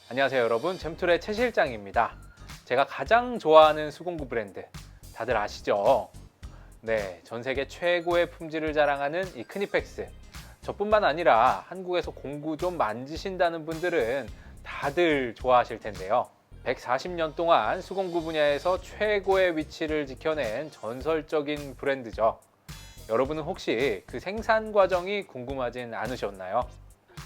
안녕하세요 여러분, 잼툴의 최 실장입니다. 제가 가장 좋아하는 수공구 브랜드 다들 아시죠? 네, 전 세계 최고의 품질을 자랑하는 이 크니펙스. 저뿐만 아니라 한국에서 공구 좀 만지신다는 분들은 다들 좋아하실 텐데요. 140년 동안 수공구 분야에서 최고의 위치를 지켜낸 전설적인 브랜드죠. 여러분은 혹시 그 생산 과정이 궁금하진 않으셨나요?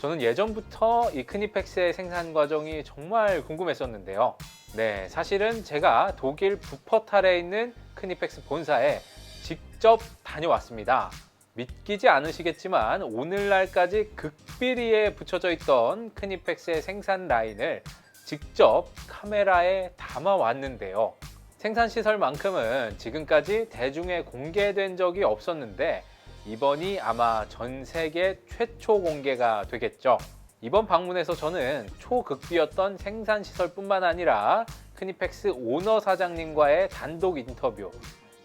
저는 예전부터 이 크니펙스의 생산 과정이 정말 궁금했었는데요. 네, 사실은 제가 독일 부퍼탈에 있는 크니펙스 본사에 직접 다녀왔습니다. 믿기지 않으시겠지만 오늘날까지 극비리에 붙여져 있던 크니펙스의 생산 라인을 직접 카메라에 담아 왔는데요. 생산 시설만큼은 지금까지 대중에 공개된 적이 없었는데 이번이 아마 전 세계 최초 공개가 되겠죠. 이번 방문에서 저는 초극비였던 생산 시설뿐만 아니라 크니펙스 오너 사장님과의 단독 인터뷰,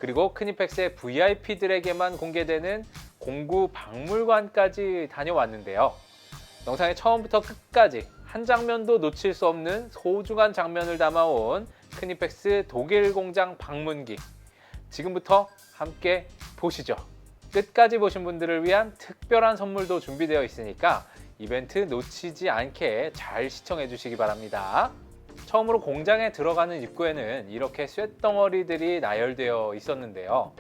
그리고 크니펙스의 VIP들에게만 공개되는 공구 박물관까지 다녀왔는데요. 영상의 처음부터 끝까지 한 장면도 놓칠 수 없는 소중한 장면을 담아온 크니펙스 독일 공장 방문기. 지금부터 함께 보시죠. 끝까지 보신 분들을 위한 특별한 선물도 준비되어 있으니까 이벤트 놓치지 않게 잘 시청해 주시기 바랍니다. 처음으로 공장에 들어가는 입구에는 이렇게 쇳덩어리들이 나열되어 있었는데요.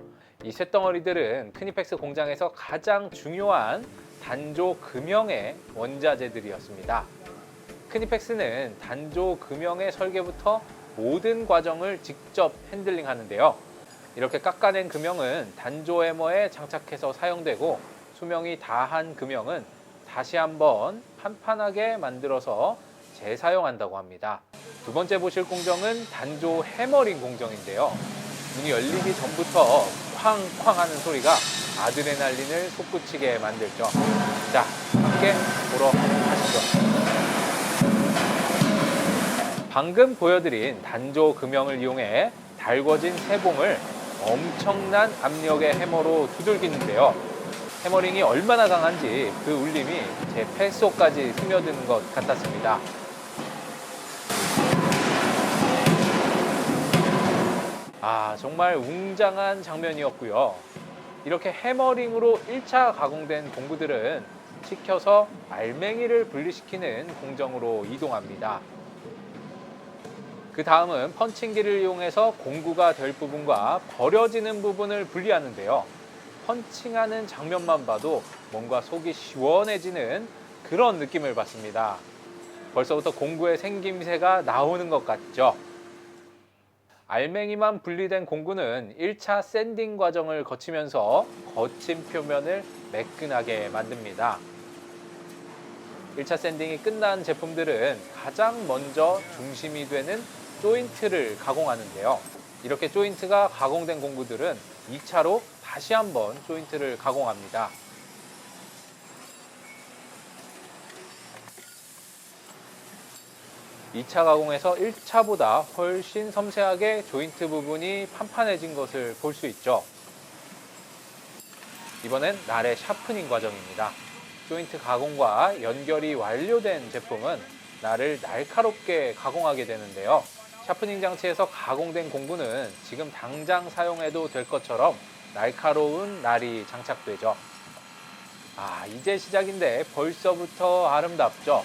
이 쇳덩어리들은 크니펙스 공장에서 가장 중요한 단조 금형의 원자재들이었습니다. 크니펙스는 단조 금형의 설계부터 모든 과정을 직접 핸들링 하는데요. 이렇게 깎아낸 금형은 단조 해머에 장착해서 사용되고, 수명이 다한 금형은 다시 한번 판판하게 만들어서 재사용한다고 합니다. 두 번째 보실 공정은 단조 해머링 공정인데요. 문이 열리기 전부터 쾅쾅 하는 소리가 아드레날린을 솟구치게 만들죠. 자, 함께 보러 가시죠. 방금 보여드린 단조 금형을 이용해 달궈진 세봉을 엄청난 압력의 해머로 두들기는데요. 해머링이 얼마나 강한지 그 울림이 제 폐속까지 스며드는 것 같았습니다. 정말 웅장한 장면이었고요. 이렇게 해머링으로 1차 가공된 공구들은 식혀서 알맹이를 분리시키는 공정으로 이동합니다. 그 다음은 펀칭기를 이용해서 공구가 될 부분과 버려지는 부분을 분리하는데요. 펀칭하는 장면만 봐도 뭔가 속이 시원해지는 그런 느낌을 받습니다. 벌써부터 공구의 생김새가 나오는 것 같죠? 알맹이만 분리된 공구는 1차 샌딩 과정을 거치면서 거친 표면을 매끈하게 만듭니다. 1차 샌딩이 끝난 제품들은 가장 먼저 중심이 되는 조인트를 가공하는데요. 이렇게 조인트가 가공된 공구들은 2차로 다시 한번 조인트를 가공합니다. 이 차 가공에서 1차보다 훨씬 섬세하게 조인트 부분이 판판해진 것을 볼 수 있죠. 이번엔 날의 샤프닝 과정입니다. 조인트 가공과 연결이 완료된 제품은 날을 날카롭게 가공하게 되는데요. 샤프닝 장치에서 가공된 공구는 지금 당장 사용해도 될 것처럼 날카로운 날이 장착되죠. 이제 시작인데 벌써부터 아름답죠?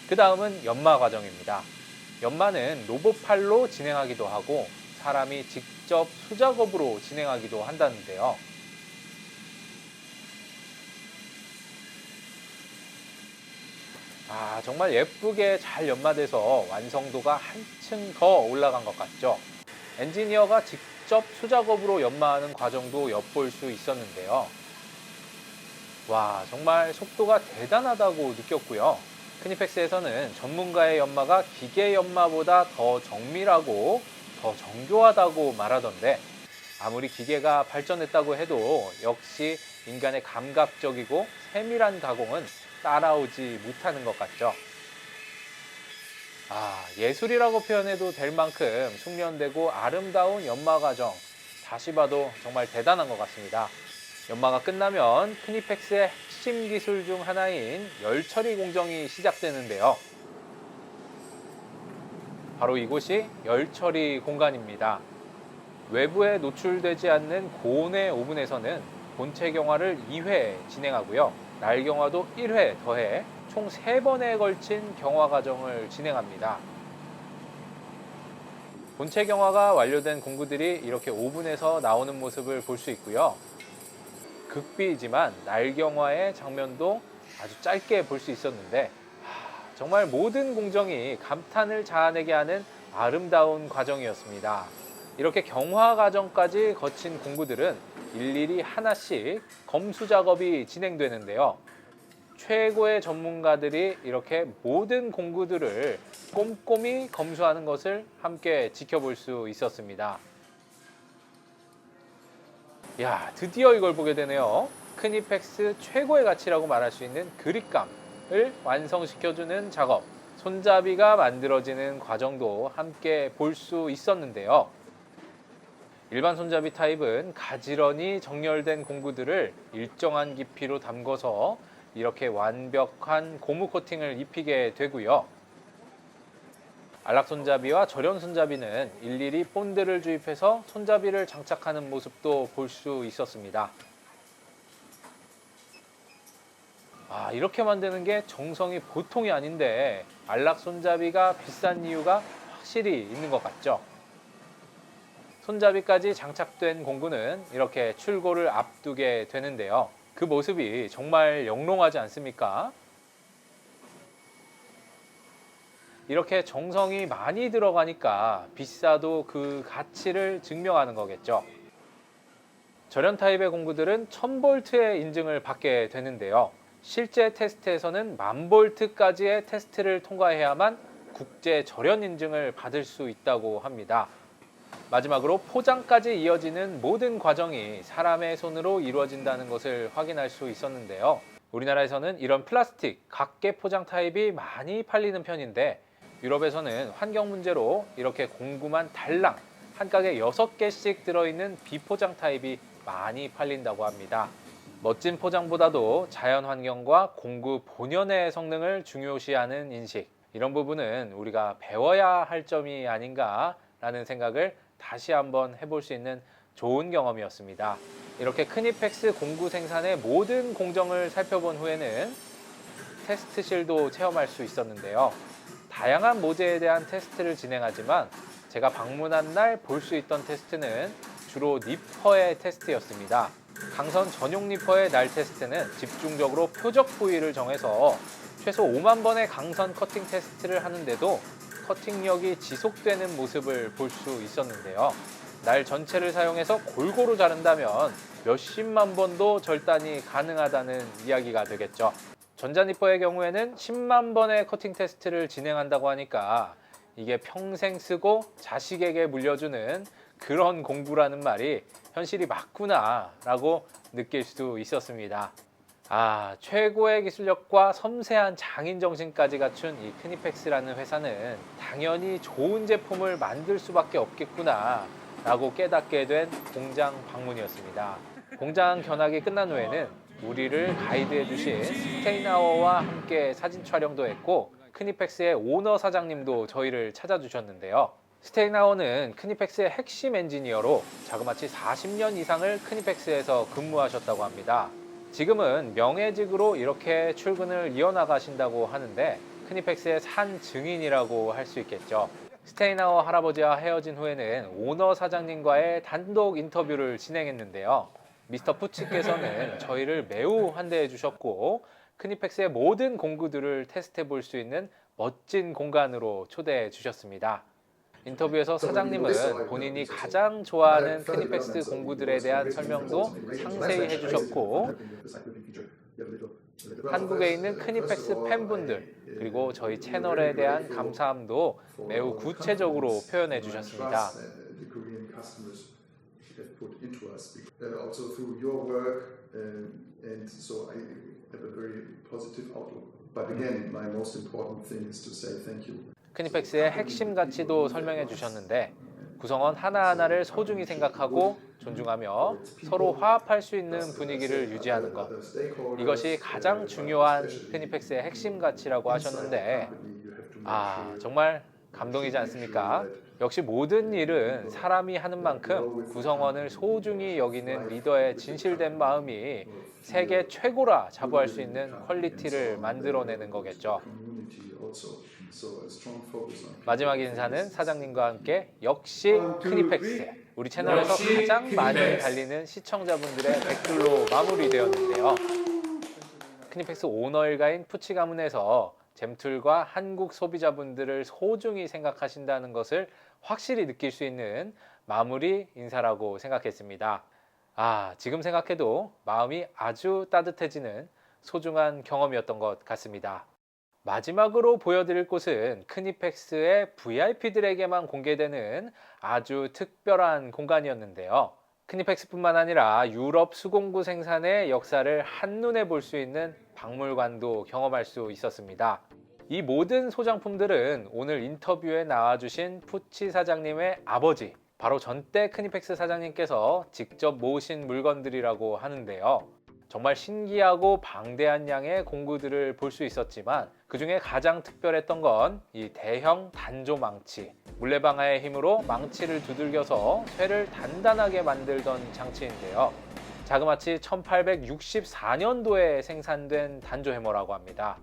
그 다음은 연마 과정입니다. 연마는 로봇팔로 진행하기도 하고 사람이 직접 수작업으로 진행하기도 한다는데요. 정말 예쁘게 잘 연마돼서 완성도가 한층 더 올라간 것 같죠? 엔지니어가 직접 수작업으로 연마하는 과정도 엿볼 수 있었는데요. 정말 속도가 대단하다고 느꼈고요. 크니펙스에서는 전문가의 연마가 기계 연마보다 더 정밀하고 더 정교하다고 말하던데, 아무리 기계가 발전했다고 해도 역시 인간의 감각적이고 세밀한 가공은 따라오지 못하는 것 같죠. 예술이라고 표현해도 될 만큼 숙련되고 아름다운 연마 과정, 다시 봐도 정말 대단한 것 같습니다. 연마가 끝나면 크니펙스의 핵심 기술 중 하나인 열 처리 공정이 시작되는데요. 바로 이곳이 열 처리 공간입니다. 외부에 노출되지 않는 고온의 오븐에서는 본체 경화를 2회 진행하고요. 날 경화도 1회 더해 총 3번에 걸친 경화 과정을 진행합니다. 본체 경화가 완료된 공구들이 이렇게 오븐에서 나오는 모습을 볼 수 있고요. 극비이지만 날 경화의 장면도 아주 짧게 볼 수 있었는데 정말 모든 공정이 감탄을 자아내게 하는 아름다운 과정이었습니다. 이렇게 경화 과정까지 거친 공구들은 일일이 하나씩 검수 작업이 진행되는데요. 최고의 전문가들이 이렇게 모든 공구들을 꼼꼼히 검수하는 것을 함께 지켜볼 수 있었습니다. 야, 드디어 이걸 보게 되네요. 크니펙스 최고의 가치라고 말할 수 있는 그립감을 완성시켜주는 작업, 손잡이가 만들어지는 과정도 함께 볼 수 있었는데요. 일반 손잡이 타입은 가지런히 정렬된 공구들을 일정한 깊이로 담궈서 이렇게 완벽한 고무 코팅을 입히게 되고요. 안락 손잡이와 절연 손잡이는 일일이 본드를 주입해서 손잡이를 장착하는 모습도 볼 수 있었습니다. 이렇게 만드는 게 정성이 보통이 아닌데 안락 손잡이가 비싼 이유가 확실히 있는 것 같죠? 손잡이까지 장착된 공구는 이렇게 출고를 앞두게 되는데요. 그 모습이 정말 영롱하지 않습니까? 이렇게 정성이 많이 들어가니까 비싸도 그 가치를 증명하는 거겠죠. 절연 타입의 공구들은 1000볼트의 인증을 받게 되는데요. 실제 테스트에서는 10,000볼트까지의 테스트를 통과해야만 국제 절연 인증을 받을 수 있다고 합니다. 마지막으로 포장까지 이어지는 모든 과정이 사람의 손으로 이루어진다는 것을 확인할 수 있었는데요. 우리나라에서는 이런 플라스틱 각계 포장 타입이 많이 팔리는 편인데 유럽에서는 환경 문제로 이렇게 공구만 달랑 한 깍에 6개씩 들어있는 비포장 타입이 많이 팔린다고 합니다. 멋진 포장보다도 자연 환경과 공구 본연의 성능을 중요시하는 인식, 이런 부분은 우리가 배워야 할 점이 아닌가라는 생각을 다시 한번 해볼 수 있는 좋은 경험이었습니다. 이렇게 크니펙스 공구 생산의 모든 공정을 살펴본 후에는 테스트실도 체험할 수 있었는데요. 다양한 모재에 대한 테스트를 진행하지만 제가 방문한 날 볼 수 있던 테스트는 주로 니퍼의 테스트였습니다. 강선 전용 니퍼의 날 테스트는 집중적으로 표적 부위를 정해서 최소 5만 번의 강선 커팅 테스트를 하는데도 커팅력이 지속되는 모습을 볼 수 있었는데요. 날 전체를 사용해서 골고루 자른다면 몇십만 번도 절단이 가능하다는 이야기가 되겠죠. 전자니퍼의 경우에는 10만 번의 커팅 테스트를 진행한다고 하니까 이게 평생 쓰고 자식에게 물려주는 그런 공구라는 말이 현실이 맞구나 라고 느낄 수 있었습니다. 최고의 기술력과 섬세한 장인 정신까지 갖춘 이 크니펙스라는 회사는 당연히 좋은 제품을 만들 수밖에 없겠구나 라고 깨닫게 된 공장 방문이었습니다. 공장 견학이 끝난 후에는 우리를 가이드해 주신 스테인하워와 함께 사진 촬영도 했고 크니펙스의 오너 사장님도 저희를 찾아주셨는데요. 스테인하워는 크니펙스의 핵심 엔지니어로 자그마치 40년 이상을 크니펙스에서 근무하셨다고 합니다. 지금은 명예직으로 이렇게 출근을 이어나가신다고 하는데 크니펙스의 산 증인이라고 할 수 있겠죠. 스테인하워 할아버지와 헤어진 후에는 오너 사장님과의 단독 인터뷰를 진행했는데요. 미스터 푸치께서는 저희를 매우 환대해 주셨고 크니펙스의 모든 공구들을 테스트해 볼 수 있는 멋진 공간으로 초대해 주셨습니다. 인터뷰에서 사장님은 본인이 가장 좋아하는 크니펙스 공구들에 대한 설명도 상세히 해주셨고 한국에 있는 크니펙스 팬분들 그리고 저희 채널에 대한 감사함도 매우 구체적으로 표현해 주셨습니다. 크니펙스의 핵심 가치도 설명해 주셨는데 구성원 하나하나를 소중히 생각하고 존중하며 서로 화합할 수 있는 분위기를 유지하는 것. 이것이 가장 중요한 크니팩스의 핵심 가치라고 하셨는데, 정말 감동이지 않습니까? 역시 모든 일은 사람이 하는 만큼 구성원을 소중히 여기는 리더의 진실된 마음이 세계 최고라 자부할 수 있는 퀄리티를 만들어내는 거겠죠. 마지막 인사는 사장님과 함께 역시 크니팩스, 우리 채널에서 가장 많이 달리는 시청자분들의 댓글로 마무리되었는데요. 크니팩스 오너 일가인 푸치 가문에서 잼툴과 한국 소비자분들을 소중히 생각하신다는 것을 확실히 느낄 수 있는 마무리 인사라고 생각했습니다. 지금 생각해도 마음이 아주 따뜻해지는 소중한 경험이었던 것 같습니다. 마지막으로 보여드릴 곳은 크니팩스의 VIP들에게만 공개되는 아주 특별한 공간이었는데요. 크니팩스뿐만 아니라 유럽 수공구 생산의 역사를 한눈에 볼 수 있는 박물관도 경험할 수 있었습니다. 이 모든 소장품들은 오늘 인터뷰에 나와주신 푸치 사장님의 아버지, 바로 전때 크니팩스 사장님께서 직접 모으신 물건들이라고 하는데요. 정말 신기하고 방대한 양의 공구들을 볼 수 있었지만 그 중에 가장 특별했던 건 이 대형 단조 망치, 물레방아의 힘으로 망치를 두들겨서 쇠를 단단하게 만들던 장치인데요. 자그마치 1864년도에 생산된 단조 해머라고 합니다.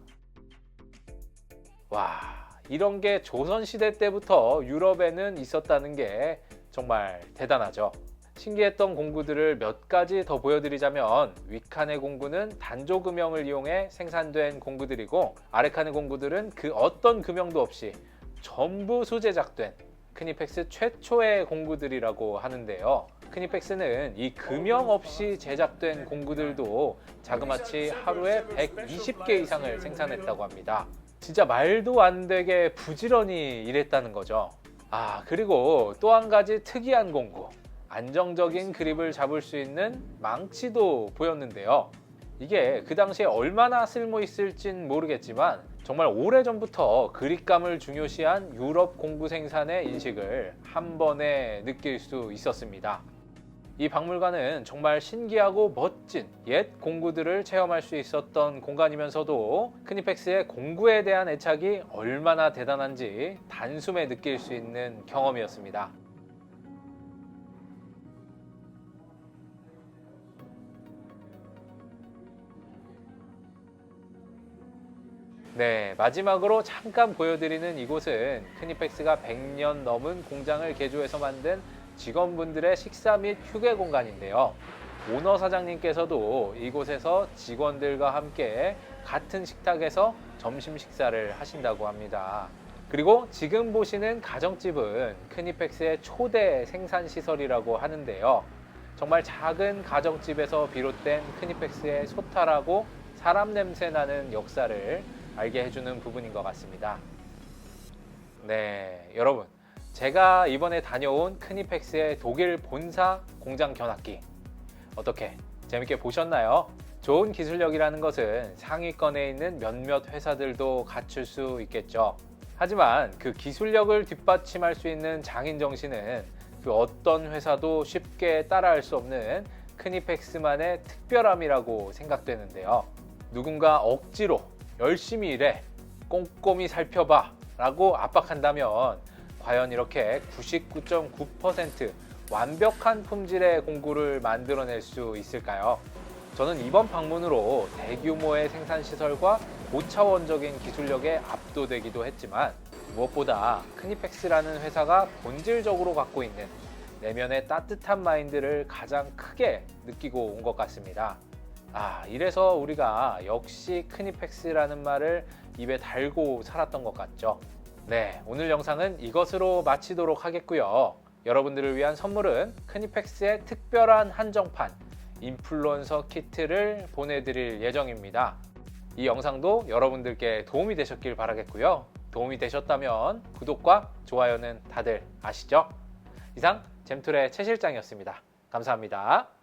이런 게 조선시대 때부터 유럽에는 있었다는 게 정말 대단하죠. 신기했던 공구들을 몇 가지 더 보여드리자면, 윗칸의 공구는 단조 금형을 이용해 생산된 공구들이고, 아래칸의 공구들은 그 어떤 금형도 없이 전부 수제작된 크니팩스 최초의 공구들이라고 하는데요. 크니팩스는 이 금형 없이 제작된 공구들도 자그마치 하루에 120개 이상을 생산했다고 합니다. 진짜 말도 안 되게 부지런히 일했다는 거죠. 그리고 또 한 가지 특이한 공구, 안정적인 그립을 잡을 수 있는 망치도 보였는데요. 이게 그 당시에 얼마나 쓸모 있을진 모르겠지만 정말 오래전부터 그립감을 중요시한 유럽 공구 생산의 인식을 한 번에 느낄 수 있었습니다. 이 박물관은 정말 신기하고 멋진 옛 공구들을 체험할 수 있었던 공간이면서도 크니팩스의 공구에 대한 애착이 얼마나 대단한지 단숨에 느낄 수 있는 경험이었습니다. 마지막으로 잠깐 보여드리는 이곳은 크니팩스가 100년 넘은 공장을 개조해서 만든 직원분들의 식사 및 휴게 공간인데요. 오너 사장님께서도 이곳에서 직원들과 함께 같은 식탁에서 점심 식사를 하신다고 합니다. 그리고 지금 보시는 가정집은 크니팩스의 초대 생산 시설이라고 하는데요. 정말 작은 가정집에서 비롯된 크니팩스의 소탈하고 사람 냄새 나는 역사를 알게 해주는 부분인 것 같습니다. 여러분, 제가 이번에 다녀온 크니팩스의 독일 본사 공장 견학기 어떻게 재밌게 보셨나요? 좋은 기술력이라는 것은 상위권에 있는 몇몇 회사들도 갖출 수 있겠죠. 하지만 그 기술력을 뒷받침할 수 있는 장인 정신은 그 어떤 회사도 쉽게 따라할 수 없는 크니팩스만의 특별함이라고 생각되는데요. 누군가 억지로 열심히 일해, 꼼꼼히 살펴봐 라고 압박한다면 과연 이렇게 99.9% 완벽한 품질의 공구를 만들어낼 수 있을까요? 저는 이번 방문으로 대규모의 생산시설과 고차원적인 기술력에 압도되기도 했지만, 무엇보다 크니팩스라는 회사가 본질적으로 갖고 있는 내면의 따뜻한 마인드를 가장 크게 느끼고 온 것 같습니다. 이래서 우리가 역시 크니팩스라는 말을 입에 달고 살았던 것 같죠. 오늘 영상은 이것으로 마치도록 하겠고요. 여러분들을 위한 선물은 크니팩스의 특별한 한정판 인플루언서 키트를 보내드릴 예정입니다. 이 영상도 여러분들께 도움이 되셨길 바라겠고요. 도움이 되셨다면 구독과 좋아요는 다들 아시죠? 이상 잼툴의 최 실장이었습니다. 감사합니다.